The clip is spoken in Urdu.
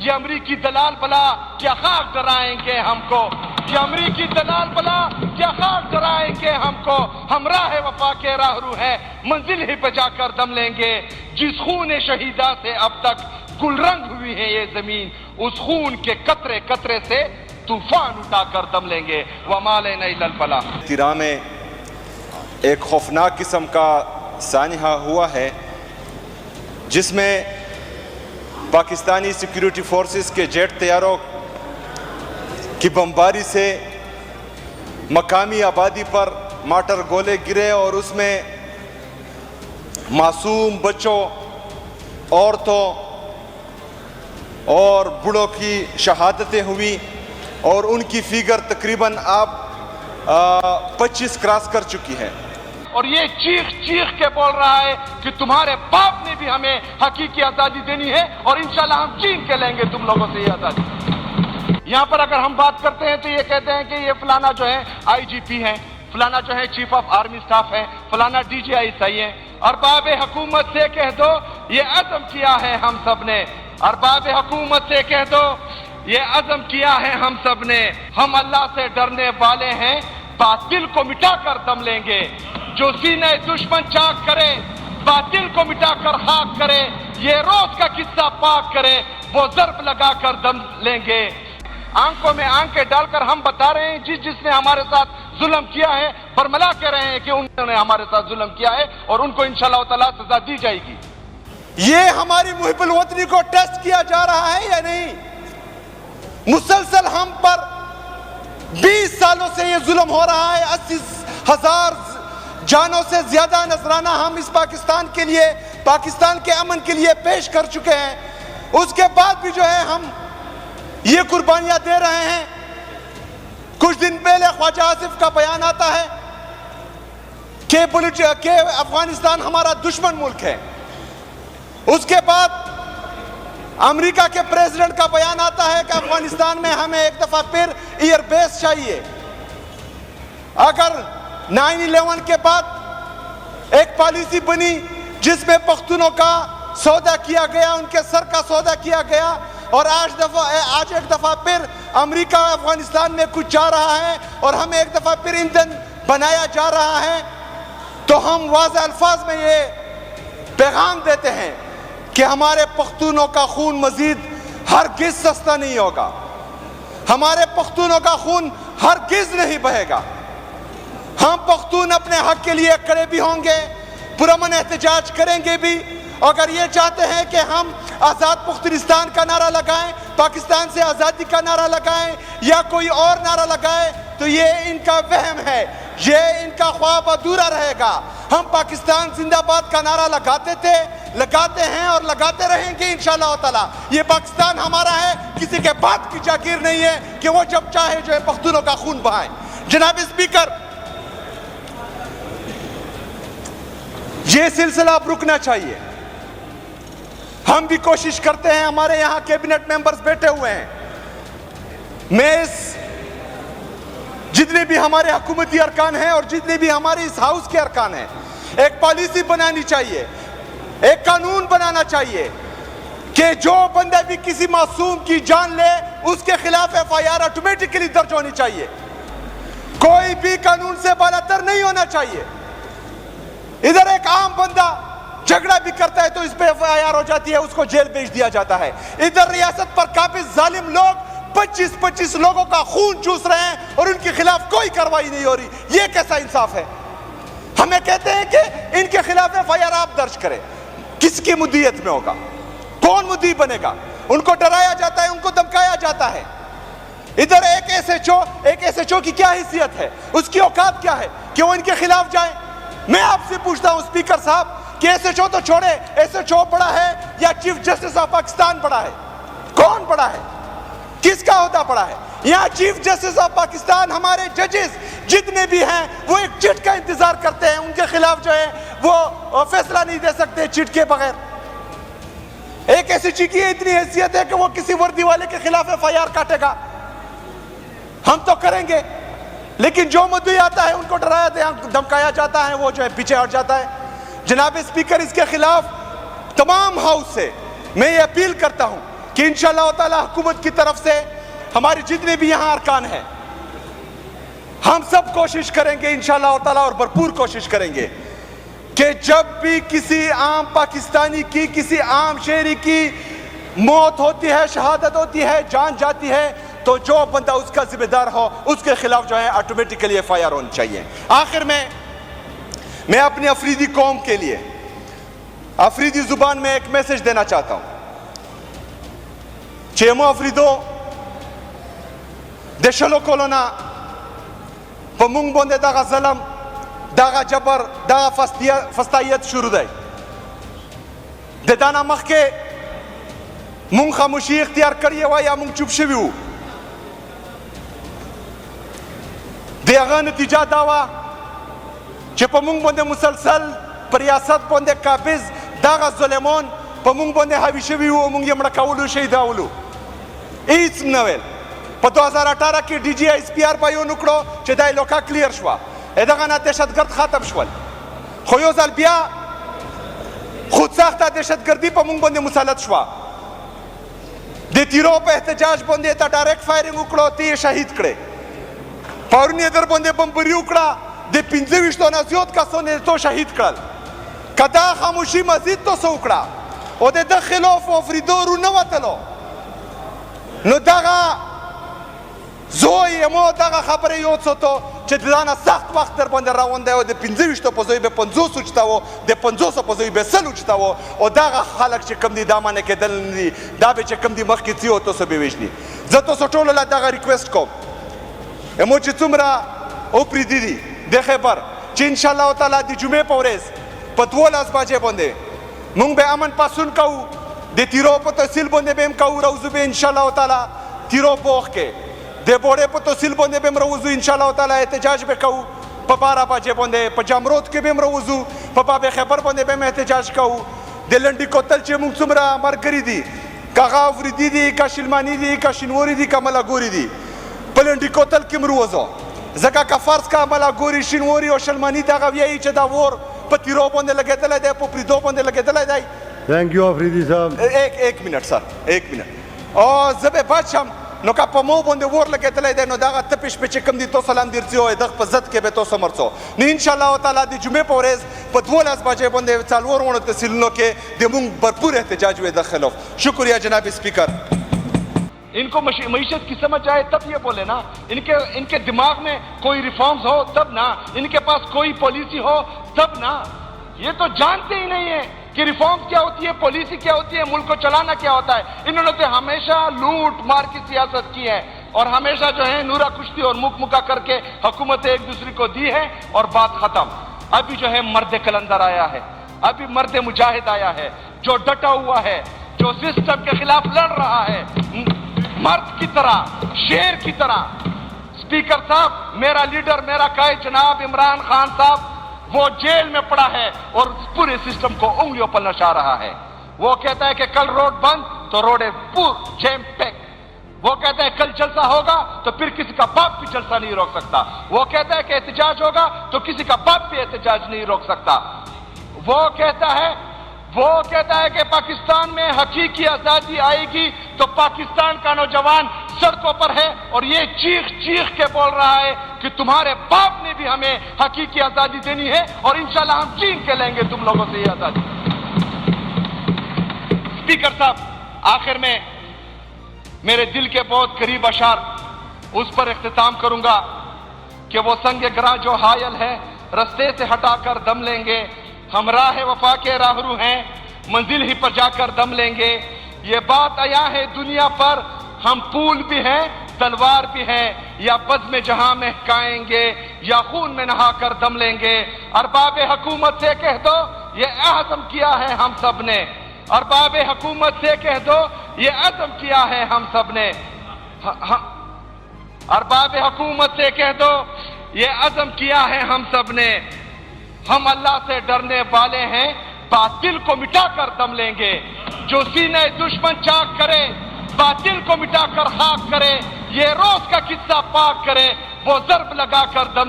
یہ امریکی دلال بلا کیا خاک ڈرائیں گے ہم کو، یہ امریکی دلال بلا کیا خاک ڈرائیں گے ہم کو، ہم راہ وفا کے راہرو ہیں، منزل ہی پہ جا کر دم لیں گے، جس خون شہیدہ سے اب تک گل رنگ ہوئی ہے یہ زمین، اس خون کے قطرے قطرے سے طوفان اٹھا کر دم لیں گے۔ وَمَا عَلَيْنَا إِلَّا الْبَلَاغُ۔ تیرا میں ایک خوفناک قسم کا سانحہ ہوا ہے جس میں پاکستانی سیکیورٹی فورسز کے جیٹ طیاروں کی بمباری سے مقامی آبادی پر مارٹر گولے گرے اور اس میں معصوم بچوں، عورتوں اور بوڑھوں کی شہادتیں ہوئی اور ان کی فگر تقریباً اب 25 کراس کر چکی ہے۔ اور یہ چیخ چیخ کے بول رہا ہے کہ تمہارے باپ نے بھی ہمیں حقیقی آزادی دینی ہے اور انشاءاللہ ہم چھین کے لیں گے تم لوگوں سے یہ آزادی۔ یہاں پر اگر ہم بات کرتے ہیں تو یہ کہتے ہیں کہ یہ فلانا جو ہے IGP ہیں، فلانا جو ہے چیف آف آرمی سٹاف ہے، فلانا DGI ہے۔ ارباب حکومت سے کہہ دو یہ عزم کیا ہے ہم سب نے، ارباب حکومت سے کہہ دو یہ عزم کیا ہے ہم سب نے، ہم اللہ سے ڈرنے والے ہیں، باطل کو مٹا کر دم لیں گے، جو سینہ دشمن چاک کرے، باطل کو مٹا کر خاک کرے، یہ روز کا قصہ پاک کرے، وہ ضرب لگا کر دم لیں گے۔ آنکھوں میں آنکھیں ڈال کر ہم بتا رہے ہیں جس نے ہمارے ساتھ ظلم کیا ہے، برملا کہہ رہے ہیں کہ انہوں نے ہمارے ساتھ ظلم کیا ہے اور ان کو انشاءاللہ تعالیٰ سزا دی جائے گی۔ یہ ہماری محب الوطنی کو ٹیسٹ کیا جا رہا ہے یا نہیں؟ مسلسل ہم پر 20 سالوں سے یہ ظلم ہو رہا ہے، 80,000 جانوں سے زیادہ نذرانہ ہم اس پاکستان کے لیے، پاکستان کے امن کے لیے پیش کر چکے ہیں، اس کے بعد بھی جو ہے ہم یہ قربانیاں دے رہے ہیں۔ کچھ دن پہلے خواجہ آصف کا بیان آتا ہے کہ افغانستان ہمارا دشمن ملک ہے، اس کے بعد امریکہ کے پریزیڈنٹ کا بیان آتا ہے کہ افغانستان میں ہمیں ایک دفعہ پھر ایئر بیس چاہیے۔ اگر 9/11 کے بعد ایک پالیسی بنی جس میں پختونوں کا سودا کیا گیا، ان کے سر کا سودا کیا گیا، اور آج ایک دفعہ پھر امریکہ افغانستان میں کچھ جا رہا ہے اور ہمیں ایک دفعہ پھر ایندھن بنایا جا رہا ہے، تو ہم واضح الفاظ میں یہ پیغام دیتے ہیں کہ ہمارے پختونوں کا خون مزید ہرگز سستا نہیں ہوگا، ہمارے پختونوں کا خون ہرگز نہیں بہے گا۔ ہم پختون اپنے حق کے لیے کھڑے بھی ہوں گے، پرامن احتجاج کریں گے بھی۔ اگر یہ چاہتے ہیں کہ ہم آزاد پختونستان کا نعرہ لگائیں، پاکستان سے آزادی کا نعرہ لگائیں یا کوئی اور نعرہ لگائیں، تو یہ ان کا وہم ہے، یہ ان کا خواب ادھورا رہے گا۔ ہم پاکستان زندہ باد کا نعرہ لگاتے تھے، لگاتے ہیں اور لگاتے رہیں گے انشاءاللہ تعالی۔ یہ پاکستان ہمارا ہے، کسی کے باپ کی جاگیر نہیں ہے کہ وہ جب چاہے جو ہے پختونوں کا خون بہائیں۔ جناب اسپیکر، یہ سلسلہ اب رکنا چاہیے۔ ہم بھی کوشش کرتے ہیں، ہمارے یہاں کیبنٹ ممبرز بیٹھے ہوئے ہیں، میں جتنے بھی ہمارے حکومتی ارکان ہیں اور جتنے بھی ہمارے اس ہاؤس کے ارکان ہیں، ایک پالیسی بنانی چاہیے، ایک قانون بنانا چاہیے کہ جو بندہ بھی کسی معصوم کی جان لے اس کے خلاف FIR آٹومیٹکلی درج ہونی چاہیے، کوئی بھی قانون سے بالاتر نہیں ہونا چاہیے۔ ادھر ایک عام بندہ جھگڑا بھی کرتا ہے تو اس پہ FIR ہو جاتی ہے، اس کو جیل بھیج دیا جاتا ہے۔ ادھر ریاست پر قابض ظالم لوگ 25 لوگوں کا خون چوس رہے ہیں اور ان کے خلاف کوئی کارروائی نہیں ہو رہی، یہ کیسا انصاف ہے؟ ہمیں کہتے ہیں کہ ان کے خلاف FIR آپ درج کریں، کس کی مدیت میں ہوگا؟ کون مدعی بنے گا؟ ان کو ڈرایا جاتا ہے، ان کو دھمکایا جاتا ہے۔ ادھر ایک SHO کی کیا حیثیت ہے، اس کی اوقات کیا ہے کہ وہ ان کے خلاف جائیں؟ میں آپ سے پوچھتا ہوں اسپیکر صاحب کہ SHO تو چھوڑے، SHO بڑا ہے یا چیف جسٹس آف پاکستان بڑا ہے؟ کون بڑا ہے؟ کس کا عہدہ بڑا ہے؟ یہاں چیف جسٹس آف پاکستان، ہمارے ججز جتنے بھی ہیں وہ ایک چٹ کا انتظار کرتے ہیں، ان کے خلاف جو ہے وہ فیصلہ نہیں دے سکتے چٹ کے بغیر۔ ایک SHO کی اتنی حیثیت ہے کہ وہ کسی وردی والے کے خلاف FIR کاٹے گا، ہم تو کریں گے، لیکن جو مدعی آتا ہے ان کو ڈرایا دھمکایا جاتا ہے، وہ جو ہے پیچھے ہٹ جاتا ہے۔ جناب اسپیکر، اس کے خلاف تمام ہاؤس سے میں یہ اپیل کرتا ہوں کہ انشاءاللہ تعالی حکومت کی طرف سے ہمارے جتنے بھی یہاں ارکان ہیں ہم سب کوشش کریں گے انشاءاللہ تعالی اور بھرپور کوشش کریں گے کہ جب بھی کسی عام پاکستانی کی کسی عام شہری کی موت ہوتی ہے شہادت ہوتی ہے جان جاتی ہے تو جو بندہ اس کا ذمہ دار ہو اس کے خلاف جو ہے آٹومیٹکلی ایف آئی آر ہونی چاہیے. آخر میں اپنی افریدی قوم کے لیے افریدی زبان میں ایک میسج دینا چاہتا ہوں. چیمو افریدو دشلو کولونا پمونگ بوندے داغا ظلم داغا جبر داغا فستایت شروع دائی دانا مخ کے مونگ خاموشی اختیار کریے ہوا یا مونگ چپ شوی ہو دے اغا نتیجہ داوا چھ پا مونگ بوندے مسلسل پریاست بوندے قابض داغا ظلمون پا مونگ بوندے حاوی شوی ہو مونگ یمڑا کاولو شہید آولو ایس نویل پا 2018 کی D G S P R با یو نکڑو چھ دائی لوکا کلیر شوا ادغانا دہشت گرد خاتم شوال خویوزال بیا خود ساختہ دہشت گردی پا مونگ بوندے مسالت شوا دے تیرو پہ احتجاج بوندے تا ڈائریکٹ فائرنگ اکڑو تی شہید کڑے پاورنی ادر بوندے بمبری اکڑا دے پنزویشتو نازیوت کا سونے تو شہید کڑل کدا خاموشی مزید تو سو اکڑا او دے دخلوف و فریدورو نواتلو نو داغا زوی امو داغا خبری یود سو تو چه دانا سخت وقت در بنده راونده و ده 25 تا پزوی به 50 اچتا و ده 50 پزوی به 100 اچتا و داغا خالق چه کم دی دامانه که دل ندی دا به چه کم دی مخ کی تیو تو سو بیویشنی زتو سو ټول لا داغا ریکویسٹ کوم امو چې څومره اوپری دی د خبر چې ان شاء الله تعالی د جمعې په ورځ په 12 بجې باندې مونږ به امن پاسون کوو د تیرو په تحصیل باندې به هم کوو روزو به ان شاء الله تعالی تیرو پوخ کې د بوړې په تحصیل باندې به هم روزو ان شاء الله تعالی احتجاج به کوو په 12 بجې باندې په جامرود کې به هم روزو په باب خبر باندې به هم احتجاج کوو د لنډي کوتل چې مونږ څومره مرګري دي کاغا وردی دي کا شلمانی دي کا شنوري دي کا ملاګوري دي په لنډي کوتل کې مروزو زکا کا فرض کا ملاګوري شنوري او شلمانی دا غوي چې دا ور په تیرو باندې لګیدل دی په پریدو باندې لګیدل دی. تھینک یو افریدی صاحب. ایک منٹ سر ایک منٹ او زبه بچم نو کا په مو باندې ور لګیدل دی نو دا تپش په چکم دي تو سلام درځي او دغه په عزت کې به تو سمرڅو نو ان شاء الله تعالی د جمعې په ورځ په 12 بجې باندې څلور ونه تحصیلونو کې د مونږ بھرپور احتجاج وې داخلو. شکریہ جناب اسپیکر. ان کو معیشت کی سمجھ آئے تب یہ بولے نا ان کے دماغ میں کوئی ریفارمز ہو تب نا ان کے پاس کوئی پالیسی ہو تب نا. یہ تو جانتے ہی نہیں ہیں کہ ریفارمز کیا ہوتی ہے پالیسی کیا ہوتی ہے ملک کو چلانا کیا ہوتا ہے. انہوں نے تو ہمیشہ لوٹ مار کی سیاست کی ہے اور ہمیشہ جو ہے نورا کشتی اور مک مکا کر کے حکومت ایک دوسرے کو دی ہے اور بات ختم. ابھی جو ہے مرد کلندر آیا ہے ابھی مرد مجاہد آیا ہے جو ڈٹا ہوا ہے جو سسٹم کے خلاف لڑ رہا ہے مرد کی طرح شیر کی طرح. اسپیکر صاحب میرا لیڈر میرا قائد جناب عمران خان صاحب وہ جیل میں پڑا ہے اور پورے سسٹم کو انگلیوں پر نچا رہا ہے. وہ کہتا ہے کہ کل روڈ بند تو روڈ پور جیم پیک. وہ کہتا ہے کل جلسہ ہوگا تو پھر کسی کا باپ بھی جلسہ نہیں روک سکتا. وہ کہتا ہے کہ احتجاج ہوگا تو کسی کا باپ بھی احتجاج نہیں روک سکتا. وہ کہتا ہے کہ پاکستان میں حقیقی آزادی آئے گی تو پاکستان کا نوجوان سڑکوں پر ہے اور یہ چیخ چیخ کے بول رہا ہے کہ تمہارے باپ نے بھی ہمیں حقیقی آزادی دینی ہے اور انشاءاللہ ہم چھین کے لیں گے تم لوگوں سے یہ آزادی. اسپیکر صاحب آخر میں میرے دل کے بہت قریب اشعار اس پر اختتام کروں گا کہ وہ سنگ گراں جو حائل ہے رستے سے ہٹا کر دم لیں گے. ہم راہ وفا کے راہرو ہیں منزل ہی پر جا کر دم لیں گے. یہ بات عیاں ہے دنیا پر ہم پھول بھی ہیں تلوار بھی ہیں یا بزم جہاں مہکائیں گے یا خون میں نہا کر دم لیں گے. ارباب حکومت سے کہہ دو یہ عزم کیا ہے ہم سب نے. ارباب حکومت سے کہہ دو یہ عزم کیا ہے ہم سب نے. ارباب حکومت سے کہہ دو یہ عزم کیا ہے ہم سب نے. ہم اللہ سے ڈرنے والے ہیں باطل کو مٹا کر دم لیں گے. جو سینے دشمن چاک کرے باطل کو مٹا کر خاک کرے یہ روز کا قصہ پاک کرے وہ ضرب لگا کر دم